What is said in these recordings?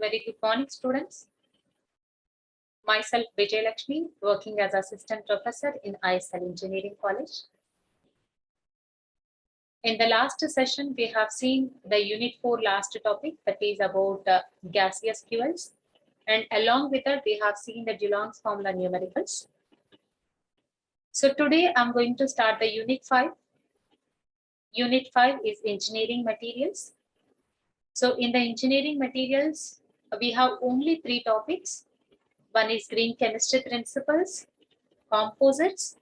Very good morning, students. Myself, Vijay Lakshmi, working as assistant professor in ISL Engineering College. In the last session, we have seen the Unit 4 last topic, that is about gaseous fuels. And along with that, we have seen the DeLong's formula numericals. So today, I'm going to start the Unit 5. Unit 5 is engineering materials. So in the engineering materials, we have only 3 topics. One is green chemistry principles, composites,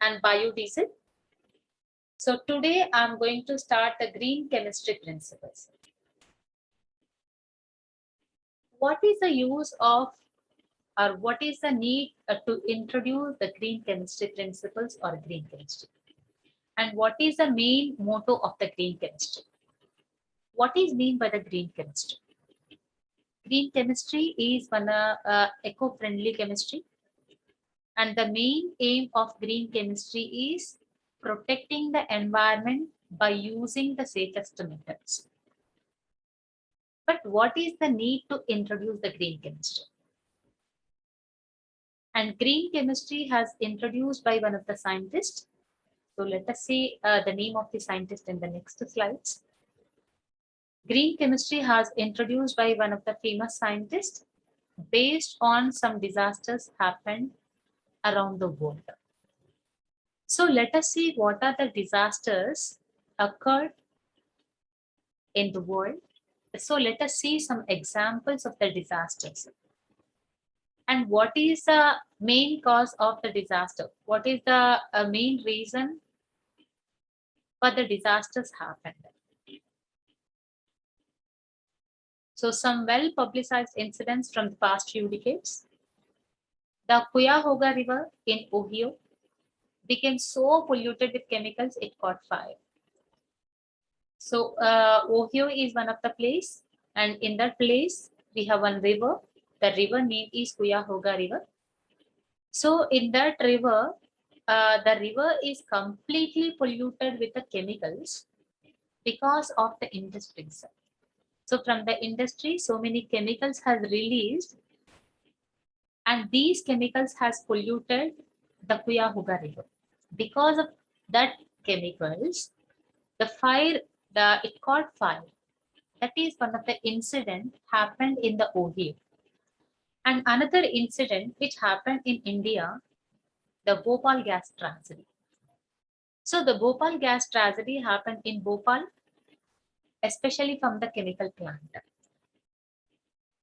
and biodiesel. So today I'm going to start the green chemistry principles. What is the use of, or what is the need to introduce the green chemistry principles or green chemistry? And what is the main motto of the green chemistry? What is mean by the green chemistry? Green chemistry is one eco-friendly chemistry. And the main aim of green chemistry is protecting the environment by using the safest methods. But what is the need to introduce the green chemistry? And green chemistry has introduced by one of the scientists. So let us see the name of the scientist in the next slides. Green chemistry has introduced by one of the famous scientists based on some disasters happened around the world. So let us see what are the disasters occurred in the world. So let us see some examples of the disasters. And what is the main cause of the disaster? What is the main reason for the disasters happened? So some well-publicized incidents from the past few decades. The Cuyahoga River in Ohio became so polluted with chemicals it caught fire. So Ohio is one of the place, and in that place we have one river. The river name is Cuyahoga River. So in that river, the river is completely polluted with the chemicals because of the industries. So from the industry, so many chemicals has released, and these chemicals has polluted the Cuyahoga River. Because of that chemicals, it caught fire. That is one of the incident happened in the Ohio. And another incident which happened in India, the Bhopal gas tragedy. So the Bhopal gas tragedy happened in Bhopal, especially from the chemical plant.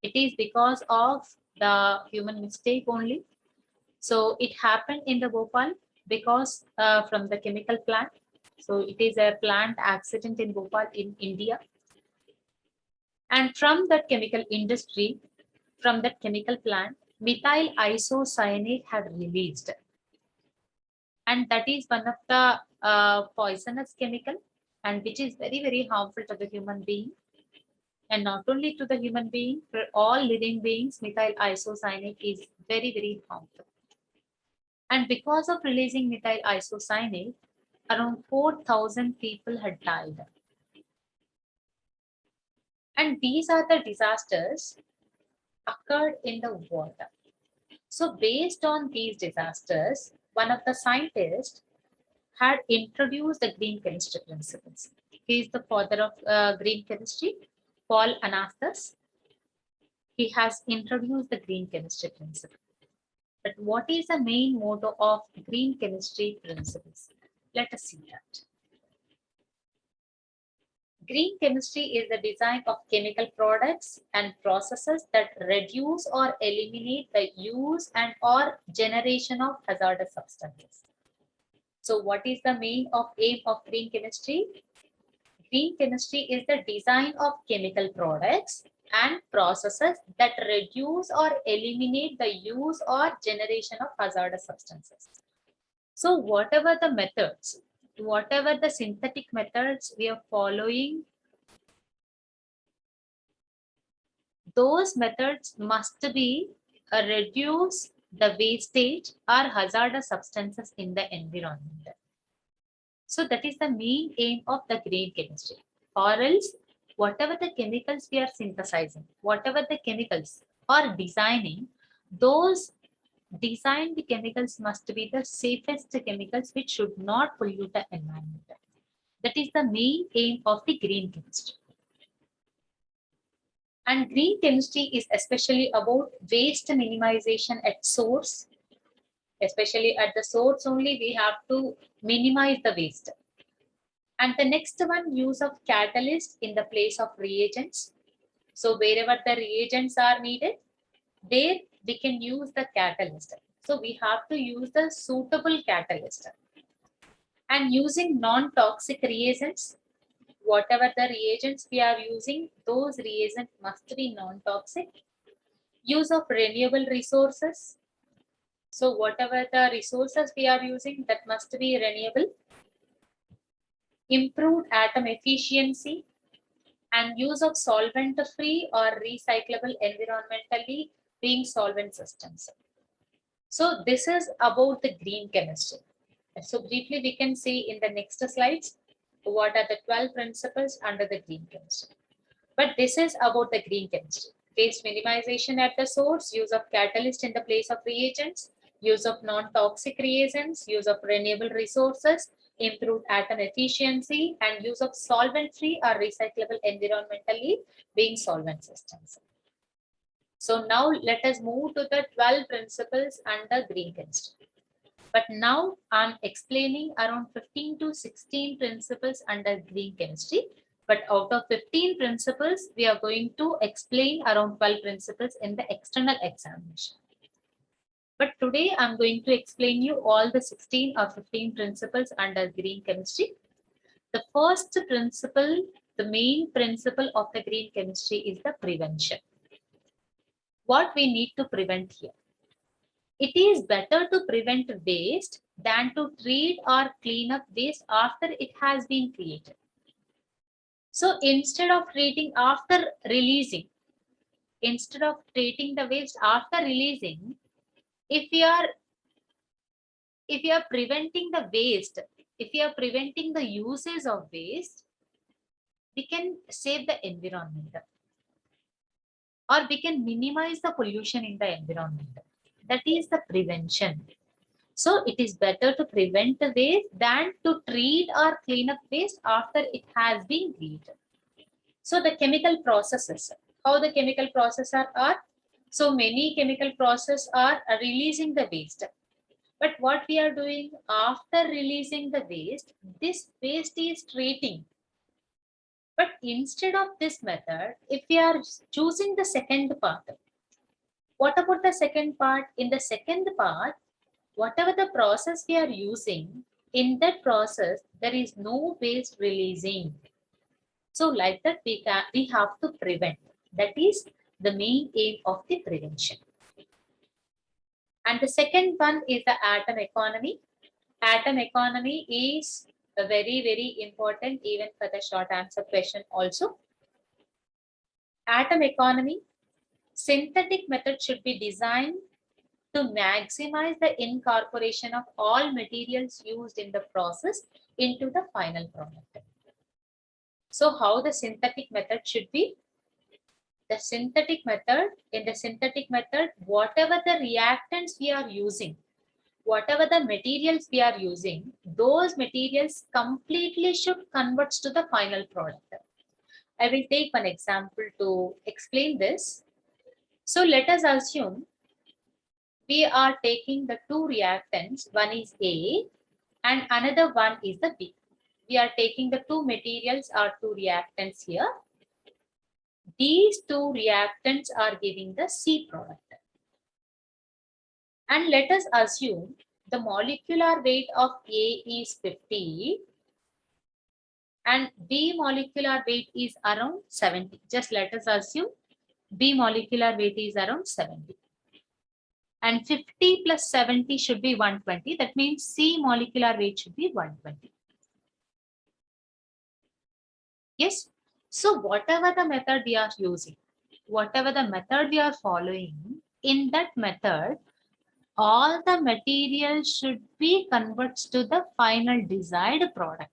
It is because of the human mistake only. So it happened in the Bhopal because from the chemical plant. So it is a plant accident in Bhopal in India. And from that chemical industry, from that chemical plant, methyl isocyanate had released. And that is one of the poisonous chemical, and which is very, very harmful to the human being. And not only to the human being, for all living beings, methyl isocyanate is very, very harmful. And because of releasing methyl isocyanate, around 4,000 people had died. And these are the disasters occurred in the world. So based on these disasters, one of the scientists had introduced the green chemistry principles. He is the father of green chemistry, Paul Anastas. He has introduced the green chemistry principle. But what is the main motto of green chemistry principles? Let us see that. Green chemistry is the design of chemical products and processes that reduce or eliminate the use and or generation of hazardous substances. So what is the main aim of green chemistry? Green chemistry is the design of chemical products and processes that reduce or eliminate the use or generation of hazardous substances. So whatever the methods, whatever the synthetic methods we are following, those methods must be reduce the wastage or hazardous substances in the environment. So that is the main aim of the green chemistry. Or else whatever the chemicals we are synthesizing, whatever the chemicals are designing, those designed chemicals must be the safest chemicals which should not pollute the environment. That is the main aim of the green chemistry. And green chemistry is especially about waste minimization at source. Especially at the source only, we have to minimize the waste. And the next one, use of catalyst in the place of reagents. So wherever the reagents are needed, there we can use the catalyst. So we have to use the suitable catalyst. And using non-toxic reagents, whatever the reagents we are using, those reagents must be non-toxic. Use of renewable resources. So whatever the resources we are using, that must be renewable. Improved atom efficiency and use of solvent-free or recyclable environmentally being solvent systems. So this is about the green chemistry. So briefly we can see in the next slides what are the 12 principles under the green chemistry. But this is about the green chemistry. Waste minimization at the source, use of catalyst in the place of reagents, use of non-toxic reagents, use of renewable resources, improved atom efficiency, and use of solvent-free or recyclable environmentally being solvent systems. So now let us move to the 12 principles under green chemistry. But now I'm explaining around 15 to 16 principles under green chemistry. But out of 15 principles, we are going to explain around 12 principles in the external examination. But today I'm going to explain you all the 16 or 15 principles under green chemistry. The first principle, the main principle of the green chemistry is the prevention. What we need to prevent here? It is better to prevent waste than to treat or clean up waste after it has been created. So instead of treating after releasing, instead of treating the waste after releasing, if we are preventing the waste, if we are preventing the uses of waste, we can save the environment or we can minimize the pollution in the environment. That is the prevention. So it is better to prevent the waste than to treat or clean up waste after it has been created. So the chemical processes, how the chemical processes are, so many chemical processes are releasing the waste. But what we are doing after releasing the waste, this waste is treating. But instead of this method, if we are choosing the second part, what about the second part? In the second part, whatever the process we are using, in that process, there is no waste releasing. So like that, we have to prevent. That is the main aim of the prevention. And the second one is the atom economy. Atom economy is very, very important even for the short answer question also. Atom economy, synthetic method should be designed to maximize the incorporation of all materials used in the process into the final product. So how the synthetic method should be? The synthetic method, in the synthetic method, whatever the reactants we are using, whatever the materials we are using, those materials completely should convert to the final product. I will take one example to explain this. So let us assume we are taking the two reactants, one is A and another one is the B. We are taking the two materials or two reactants here. These two reactants are giving the C product. And let us assume the molecular weight of A is 50 and B molecular weight is around 70. Just let us assume B molecular weight is around 70. And 50 plus 70 should be 120. That means C molecular weight should be 120. Yes. So whatever the method we are using, whatever the method we are following, in that method, all the material should be converted to the final desired product.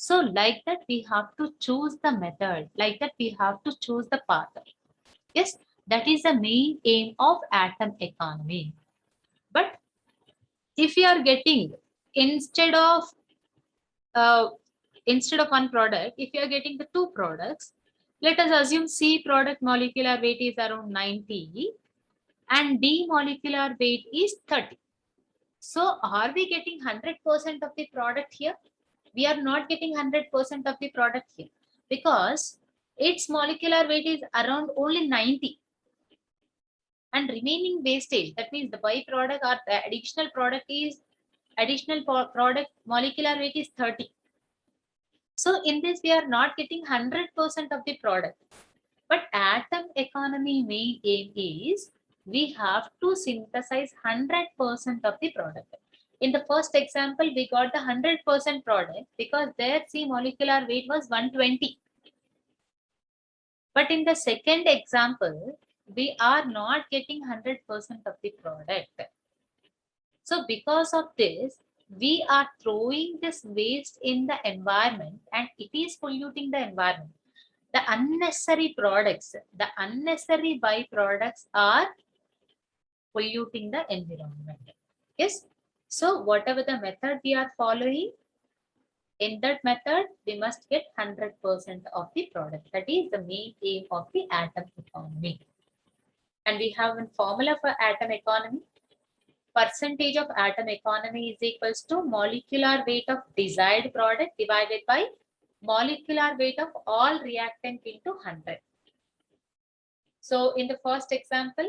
So like that, we have to choose the method. Like that, we have to choose the path. Yes, that is the main aim of atom economy. But if you are getting instead of uh, instead of one product, if you are getting the two products, let us assume C product molecular weight is around 90 and D molecular weight is 30. So are we getting 100% of the product here? We are not getting 100% of the product here because its molecular weight is around only 90 and remaining wastage, that means the byproduct or the additional product is product molecular weight is 30. So in this we are not getting 100% of the product. But atom economy main aim is we have to synthesize 100% of the product. In the first example, we got the 100% product because their C molecular weight was 120. But in the second example, we are not getting 100% of the product. So because of this, we are throwing this waste in the environment and it is polluting the environment. The unnecessary products, the unnecessary byproducts are polluting the environment. Yes. So whatever the method we are following, in that method, we must get 100% of the product. That is the main aim of the atom economy. And we have a formula for atom economy. Percentage of atom economy is equals to molecular weight of desired product divided by molecular weight of all reactant into 100. So in the first example,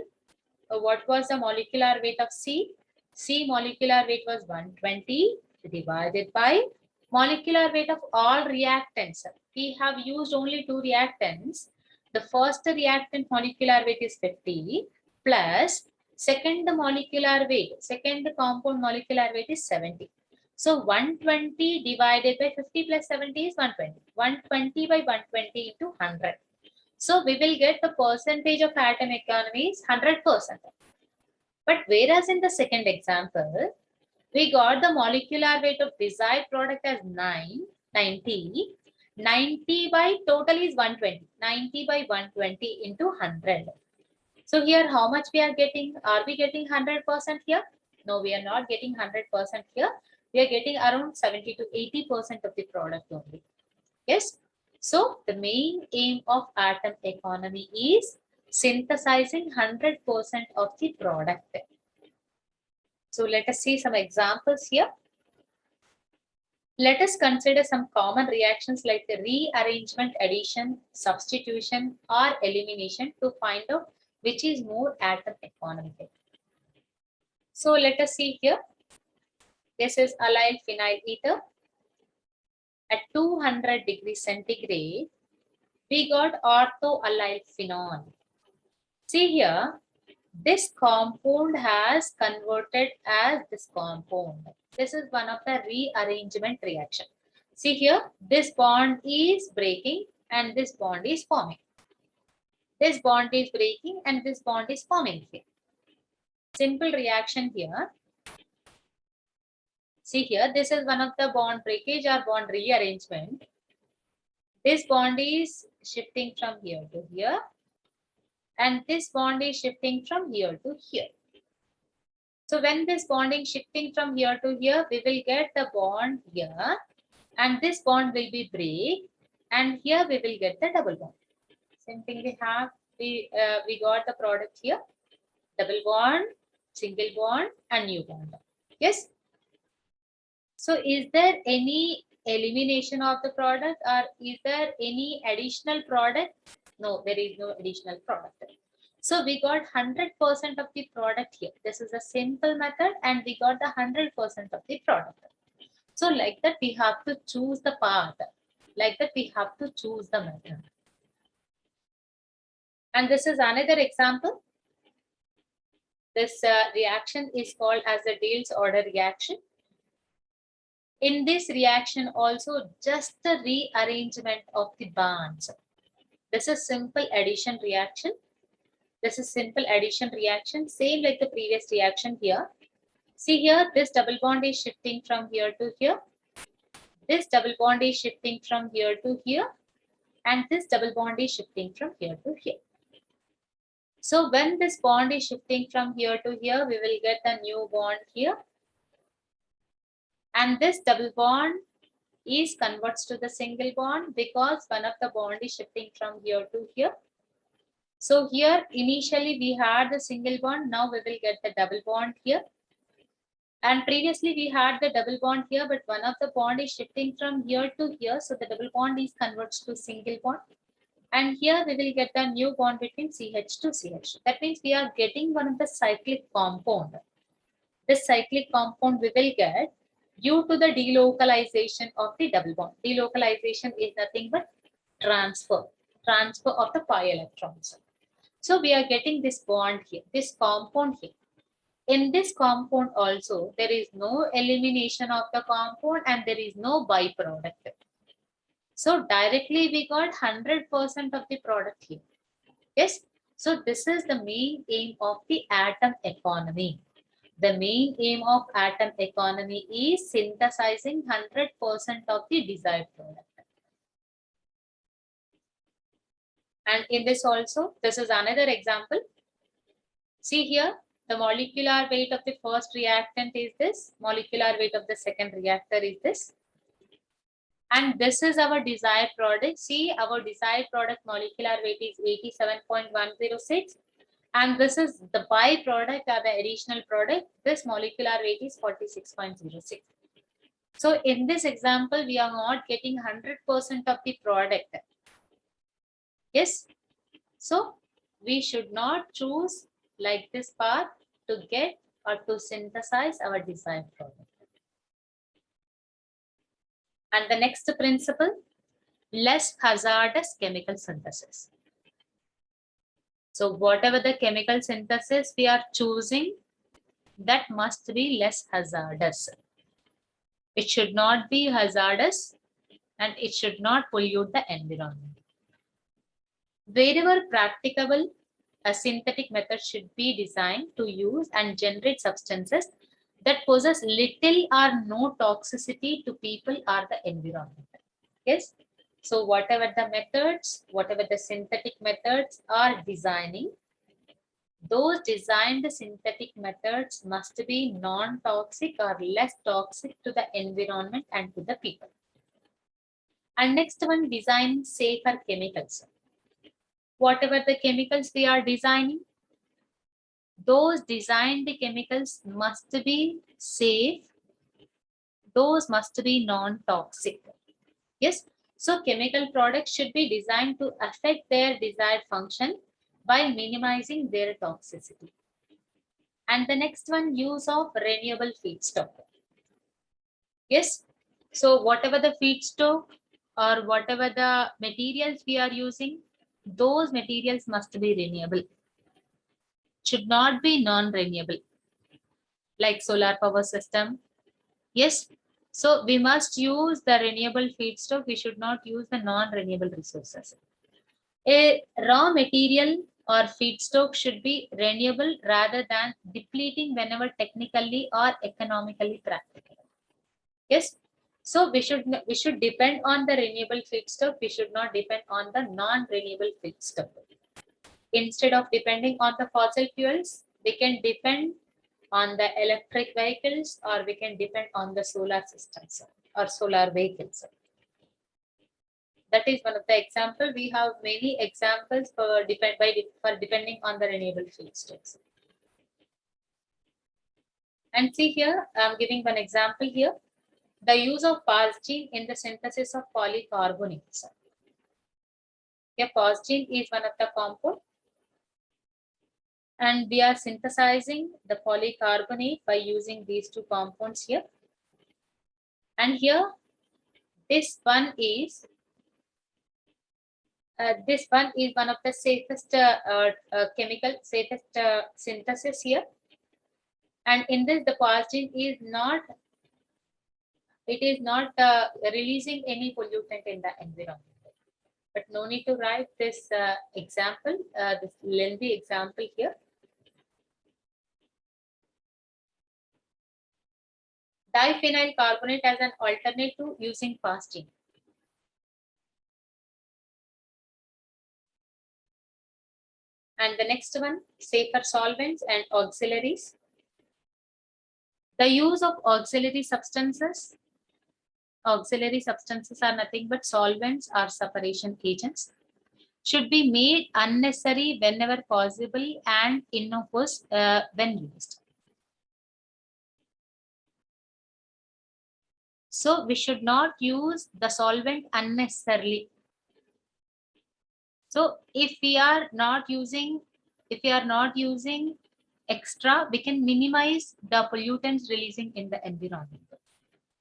what was the molecular weight of C? C molecular weight was 120 divided by molecular weight of all reactants. We have used only two reactants. The first reactant molecular weight is 50 plus second molecular weight, second compound molecular weight is 70. So 120 divided by 50 plus 70 is 120. 120 by 120 into 100. So we will get the percentage of atom economy is 100%. But whereas in the second example, we got the molecular weight of desired product as 90. 90 by total is 120. 90 by 120 into 100. So here how much we are getting? Are we getting 100% here? No, we are not getting 100% here. We are getting around 70 to 80% of the product only. Yes. So the main aim of atom economy is synthesizing 100% of the product. So let us see some examples here. Let us consider some common reactions like the rearrangement, addition, substitution, or elimination to find out which is more atom economical. So let us see here. This is allyl phenyl ether. At 200 degrees centigrade, we got orthoallyl phenol. See here, this compound has converted as this compound. This is one of the rearrangement reaction. See here, this bond is breaking and this bond is forming. This bond is breaking and this bond is forming here. Simple reaction here. See here, this is one of the bond breakage or bond rearrangement. This bond is shifting from here to here. And this bond is shifting from here to here. So when this bonding shifting from here to here, we will get the bond here. And this bond will be break. And here we will get the double bond. Same thing we have. We got the product here. Double bond, single bond, and new bond. Yes. So is there any elimination of the product or is there any additional product? No, there is no additional product. So we got 100% of the product here. This is a simple method and we got the 100% of the product. So like that we have to choose the path. Like that we have to choose the method. And this is another example. This reaction is called as the Diels order reaction. In this reaction also just the rearrangement of the bonds. This is simple addition reaction. This is simple addition reaction, same like the previous reaction here. See here, this double bond is shifting from here to here. this double bond is shifting from here to here, and this double bond is shifting from here to here. So when this bond is shifting from here to here, we will get a new bond here. And this double bond is converts to the single bond because one of the bond is shifting from here to here. So here initially we had the single bond, now we will get the double bond here. And previously we had the double bond here, but one of the bond is shifting from here to here. So the double bond is converts to single bond. And here we will get a new bond between CH to CH. That means we are getting one of the cyclic compound. This cyclic compound we will get due to the delocalization of the double bond. Delocalization is nothing but transfer of the pi electrons. So we are getting this bond here, this compound here. In this compound also, there is no elimination of the compound and there is no byproduct. So directly we got 100% of the product here. Yes. So this is the main aim of the atom economy. The main aim of atom economy is synthesizing 100% of the desired product. And in this also, this is another example. See here, the molecular weight of the first reactant is this. Molecular weight of the second reactor is this. And this is our desired product. See, our desired product molecular weight is 87.106. And this is the byproduct or the additional product. This molecular weight is 46.06. So in this example, we are not getting 100% of the product. Yes. So we should not choose like this path to get or to synthesize our desired product. And the next principle, less hazardous chemical synthesis. So whatever the chemical synthesis we are choosing, that must be less hazardous. It should not be hazardous and it should not pollute the environment. Wherever practicable, a synthetic method should be designed to use and generate substances that possess little or no toxicity to people or the environment. Yes. So whatever the methods, whatever the synthetic methods are designing, those designed synthetic methods must be non-toxic or less toxic to the environment and to the people. And next one, design safer chemicals. Whatever the chemicals we are designing, those designed chemicals must be safe. Those must be non-toxic. Yes. So chemical products should be designed to affect their desired function by minimizing their toxicity. And the next one, use of renewable feedstock. Yes. So whatever the feedstock or whatever the materials we are using, those materials must be renewable. Should not be non-renewable, like solar power system. Yes. So we must use the renewable feedstock. We should not use the non-renewable resources. A raw material or feedstock should be renewable rather than depleting whenever technically or economically practical. Yes. So we should depend on the renewable feedstock. We should not depend on the non-renewable feedstock. Instead of depending on the fossil fuels, we can depend on the electric vehicles, or we can depend on the solar systems or solar vehicles. That is one of the examples. We have many examples for depending on the renewable feedstocks. And see here, I'm giving one example here. The use of phosgene in the synthesis of polycarbonates. Here, phosgene is one of the compound. And we are synthesizing the polycarbonate by using these two compounds here. And here, this one is one of the safest chemical synthesis here. And in this, the phosgene is not releasing any pollutant in the environment. But no need to write this example, this lengthy example here. Diphenyl carbonate as an alternative using fasting. And the next one, safer solvents and auxiliaries. The use of auxiliary substances. Auxiliary substances are nothing but solvents or separation agents. Should be made unnecessary whenever possible and innocuous when used. So we should not use the solvent unnecessarily. So if we are not using extra, we can minimize the pollutants releasing in the environment.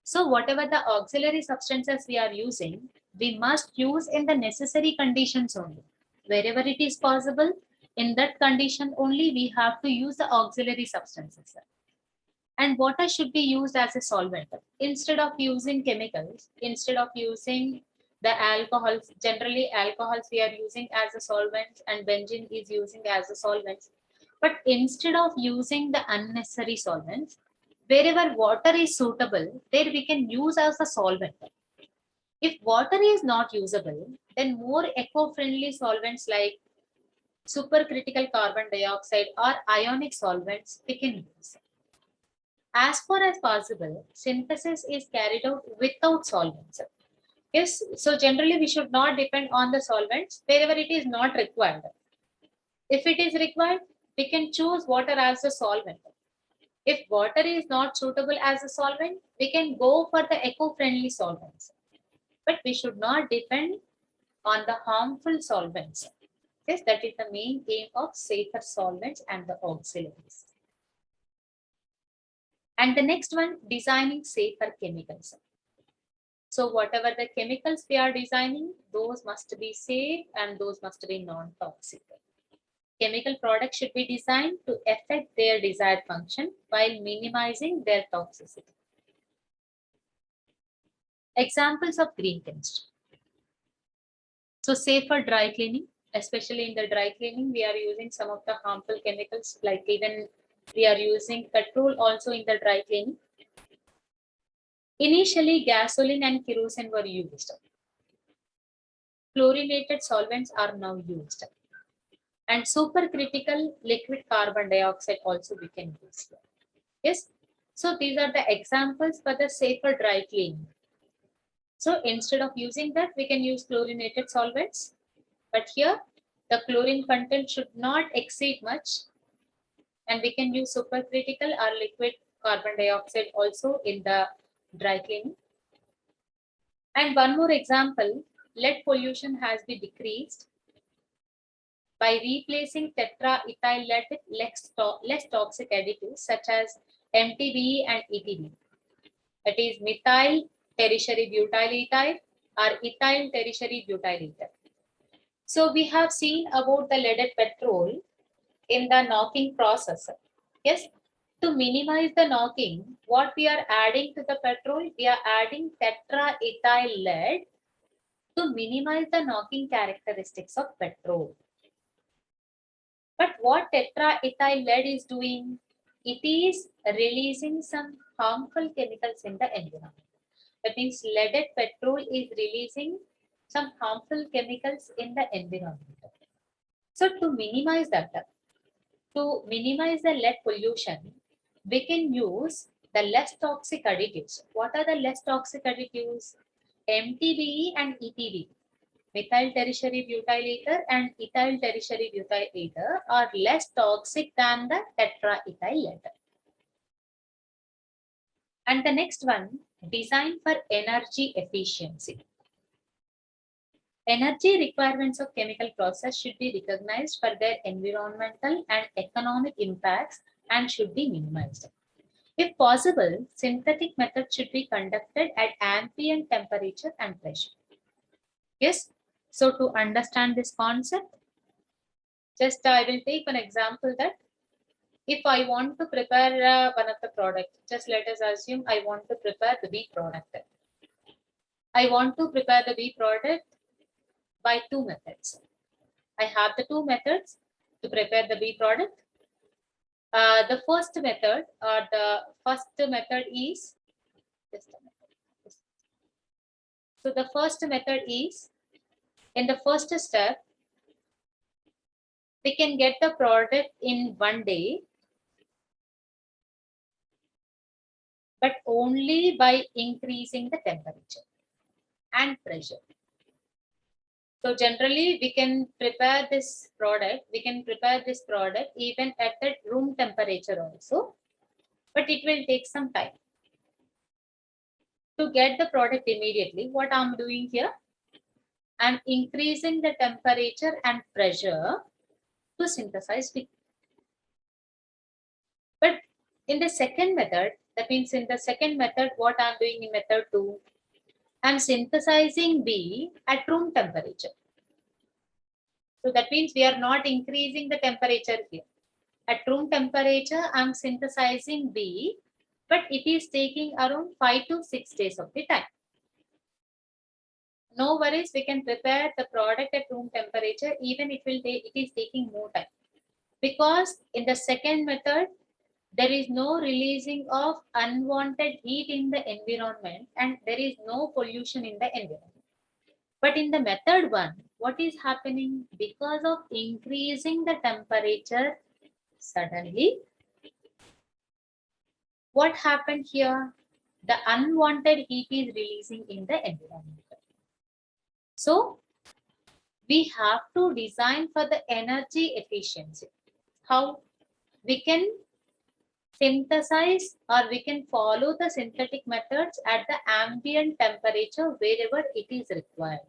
So whatever the auxiliary substances we are using, we must use in the necessary conditions only. Wherever it is possible, in that condition only we have to use the auxiliary substances. And water should be used as a solvent. Instead of using chemicals, instead of using the alcohols, generally alcohols we are using as a solvent and benzene is using as a solvent. But instead of using the unnecessary solvents, wherever water is suitable, there we can use as a solvent. If water is not usable, then more eco-friendly solvents like supercritical carbon dioxide or ionic solvents we can use. As far as possible, synthesis is carried out without solvents. Yes, so generally we should not depend on the solvents wherever it is not required. If it is required, we can choose water as a solvent. If water is not suitable as a solvent, we can go for the eco-friendly solvents. But we should not depend on the harmful solvents. Yes, that is the main aim of safer solvents and the auxiliaries. And the next one, designing safer chemicals. So whatever the chemicals we are designing, those must be safe and those must be non-toxic. Chemical products should be designed to affect their desired function while minimizing their toxicity. Examples of green chemistry. So safer dry cleaning, especially in the dry cleaning, we are using some of the harmful chemicals, like even we are using petrol also in the dry cleaning. Initially, gasoline and kerosene were used. Fluorinated solvents are now used. And supercritical liquid carbon dioxide also we can use. Yes. So these are the examples for the safer dry cleaning. So instead of using that, we can use chlorinated solvents. But here, the chlorine content should not exceed much. And we can use supercritical or liquid carbon dioxide also in the dry cleaning. And one more example, lead pollution has been decreased by replacing tetraethyl lead with less toxic additives such as MTBE and ETB. That is methyl tertiary butyl ethyl or ethyl tertiary butyl ether. So we have seen about the leaded petrol in the knocking process. Yes, to minimize the knocking, what we are adding to the petrol, we are adding tetraethyl lead to minimize the knocking characteristics of petrol. But what tetraethyl lead is doing, it is releasing some harmful chemicals in the environment. That means leaded petrol is releasing some harmful chemicals in the environment. So to minimize that, to minimize the lead pollution, we can use the less toxic additives. What are the less toxic additives? MTBE and ETB. Methyl tertiary butyl ether and ethyl tertiary butyl ether are less toxic than the tetraethyl lead. And the next one, design for energy efficiency. Energy requirements of chemical process should be recognized for their environmental and economic impacts and should be minimized. If possible, synthetic methods should be conducted at ambient temperature and pressure. Yes, so to understand this concept, just I will take an example that if I want to prepare one of the product, just let us assume I want to prepare the B product. I want to prepare the B product by two methods. I have the two methods to prepare the B product. The first method is Just a minute. So the first method is, in the first step, we can get the product in 1 day, but only by increasing the temperature and pressure. So generally we can prepare this product, even at the room temperature also, but it will take some time. To get the product immediately, what I'm doing here, I'm increasing the temperature and pressure to synthesize B. But in the second method, that means in the second method, what I'm doing in method 2, I'm synthesizing B at room temperature. So that means we are not increasing the temperature here. At room temperature, I'm synthesizing B, but it is taking around 5 to 6 days of the time. No worries, we can prepare the product at room temperature, even it is taking more time. Because in the second method, there is no releasing of unwanted heat in the environment and there is no pollution in the environment. But in the method 1, what is happening? Because of increasing the temperature, suddenly, what happened here? The unwanted heat is releasing in the environment. So, we have to design for the energy efficiency. How? We can synthesize or we can follow the synthetic methods at the ambient temperature wherever it is required.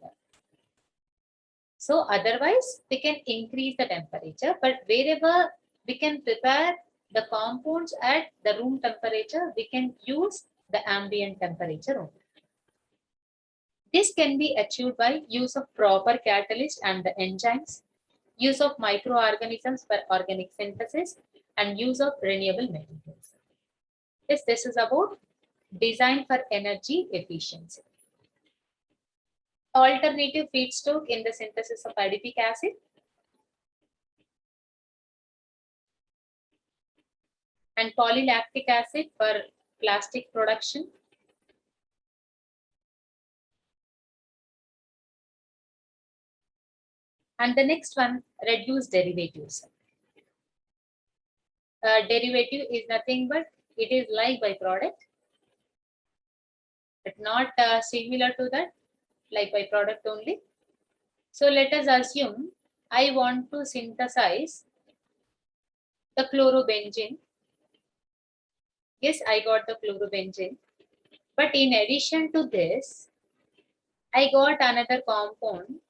So otherwise we can increase the temperature, but wherever we can prepare the compounds at the room temperature, we can use the ambient temperature only. This can be achieved by use of proper catalyst and the enzymes, use of microorganisms for organic synthesis, and use of renewable materials. Yes, this is about design for energy efficiency. Alternative feedstock in the synthesis of adipic acid. And polylactic acid for plastic production. And the next one, reduce derivatives. Derivative is nothing but it is like byproduct, but not similar to that, like byproduct only. So let us assume I want to synthesize the chlorobenzene. Yes, I got the chlorobenzene. But in addition to this, I got another compound.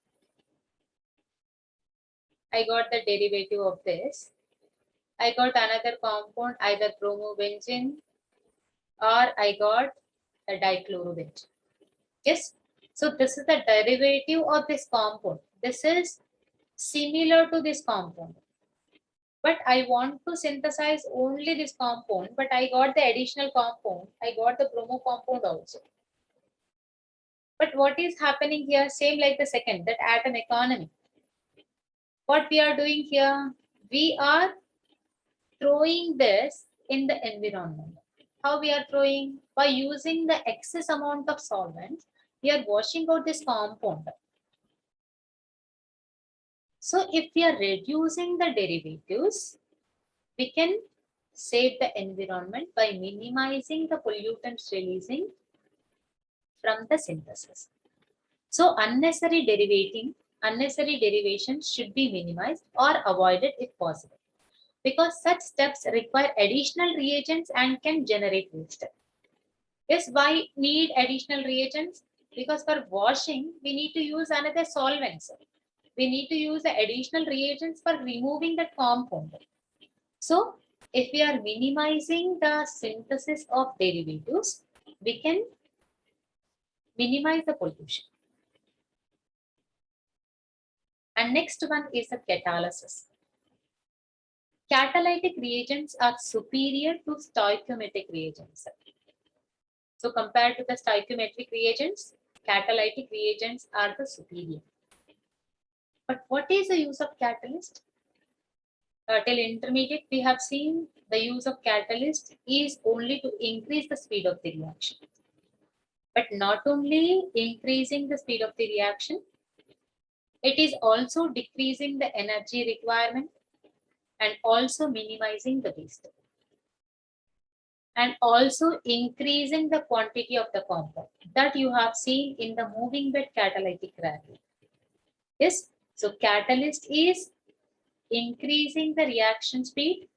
I got the derivative of this. I got another compound, either bromobenzene or I got the dichlorobenzene. Yes. So this is the derivative of this compound. This is similar to this compound. But I want to synthesize only this compound, but I got the additional compound. I got the bromo compound also. But what is happening here? Same like the second, that atom economy. What we are doing here, we are throwing this in the environment. How we are throwing? By using the excess amount of solvent, we are washing out this compound. So if we are reducing the derivatives, we can save the environment by minimizing the pollutants releasing from the synthesis. So unnecessary derivation should be minimized or avoided if possible, because such steps require additional reagents and can generate waste. Yes, why need additional reagents? Because for washing, we need to use another solvents. We need to use the additional reagents for removing the compound. So if we are minimizing the synthesis of derivatives, we can minimize the pollution. And next one is the catalysis. Catalytic reagents are superior to stoichiometric reagents. So compared to the stoichiometric reagents, catalytic reagents are the superior. But what is the use of catalyst? Till intermediate, we have seen the use of catalyst is only to increase the speed of the reaction. But not only increasing the speed of the reaction, it is also decreasing the energy requirement and also minimizing the waste. And also increasing the quantity of the compound that you have seen in the moving bed catalytic reactor. Yes, so catalyst is increasing the reaction speed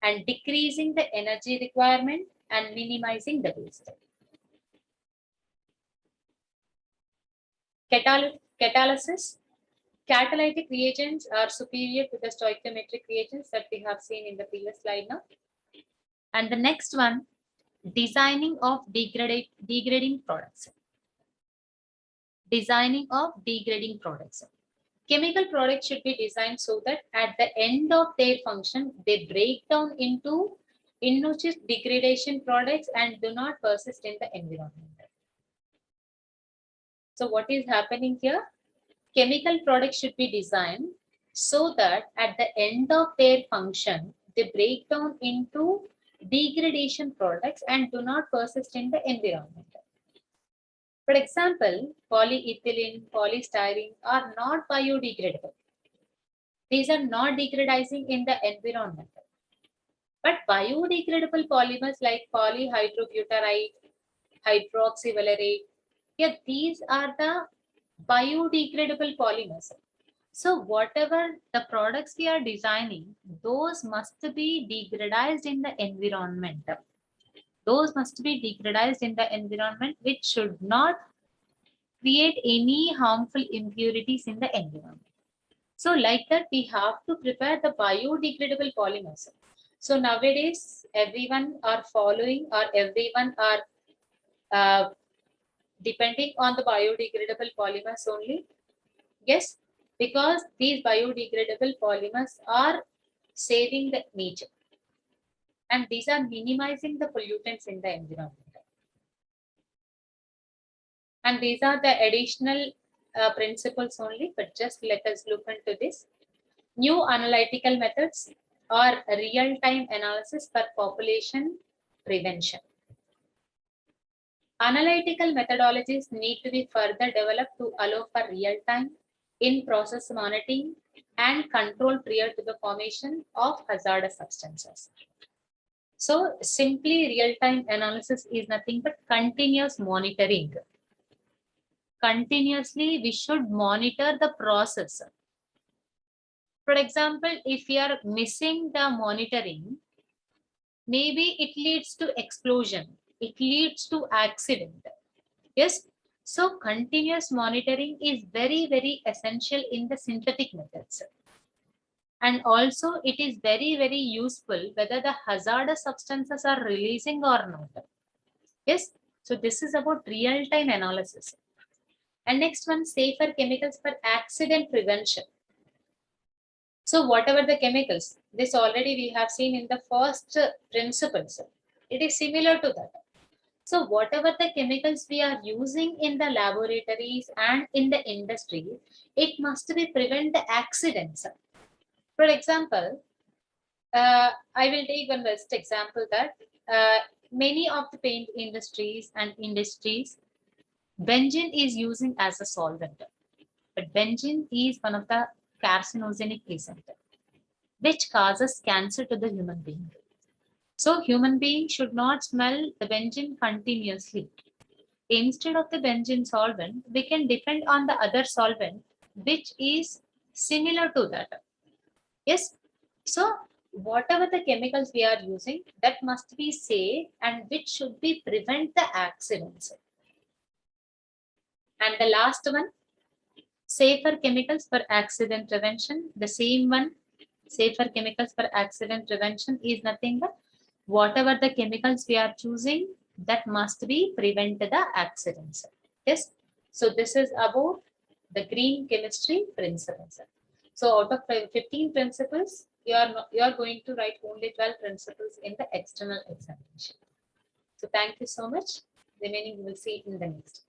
and decreasing the energy requirement and minimizing the waste. Catalysis. Catalytic reagents are superior to the stoichiometric reagents that we have seen in the previous slide now. And the next one, designing of degrading products. Designing of degrading products. Chemical products should be designed so that at the end of their function, they break down into innocuous degradation products and do not persist in the environment. So what is happening here? Chemical products should be designed so that at the end of their function, they break down into degradation products and do not persist in the environment. For example, polyethylene, polystyrene are not biodegradable. These are not degradizing in the environment. But biodegradable polymers like polyhydrobutyrate, hydroxyvalerate, yeah, these are the biodegradable polymers. So whatever the products we are designing, those must be degradized in the environment. Those must be degradized in the environment, which should not create any harmful impurities in the environment. So like that, we have to prepare the biodegradable polymers. So nowadays, everyone are following or everyone are depending on the biodegradable polymers only. Yes, because these biodegradable polymers are saving the nature and these are minimizing the pollutants in the environment. And these are the additional principles only, but just let us look into this. New analytical methods or real-time analysis for population prevention. Analytical methodologies need to be further developed to allow for real-time in-process monitoring and control prior to the formation of hazardous substances. So simply real-time analysis is nothing but continuous monitoring. Continuously, we should monitor the process. For example, if we are missing the monitoring, maybe it leads to explosion. It leads to accident. Yes. So continuous monitoring is very, very essential in the synthetic methods. And also it is very, very useful whether the hazardous substances are releasing or not. Yes. So this is about real-time analysis. And next one, safer chemicals for accident prevention. So whatever the chemicals, this already we have seen in the first principles. It is similar to that. So whatever the chemicals we are using in the laboratories and in the industry, it must be prevent the accidents. For example, I will take one best example that many of the paint industries, benzene is using as a solvent. But benzene is one of the carcinogenic agent, which causes cancer to the human being. So human being should not smell the benzene continuously. Instead of the benzene solvent, we can depend on the other solvent, which is similar to that. Yes. So whatever the chemicals we are using, that must be safe and which should be prevent the accidents. And the last one, safer chemicals for accident prevention. The same one, safer chemicals for accident prevention is nothing but whatever the chemicals we are choosing, that must be prevent the accidents. Yes. So this is about the green chemistry principles. So out of 15 principles, you are going to write only 12 principles in the external examination. So thank you so much. Remaining we will see in the next.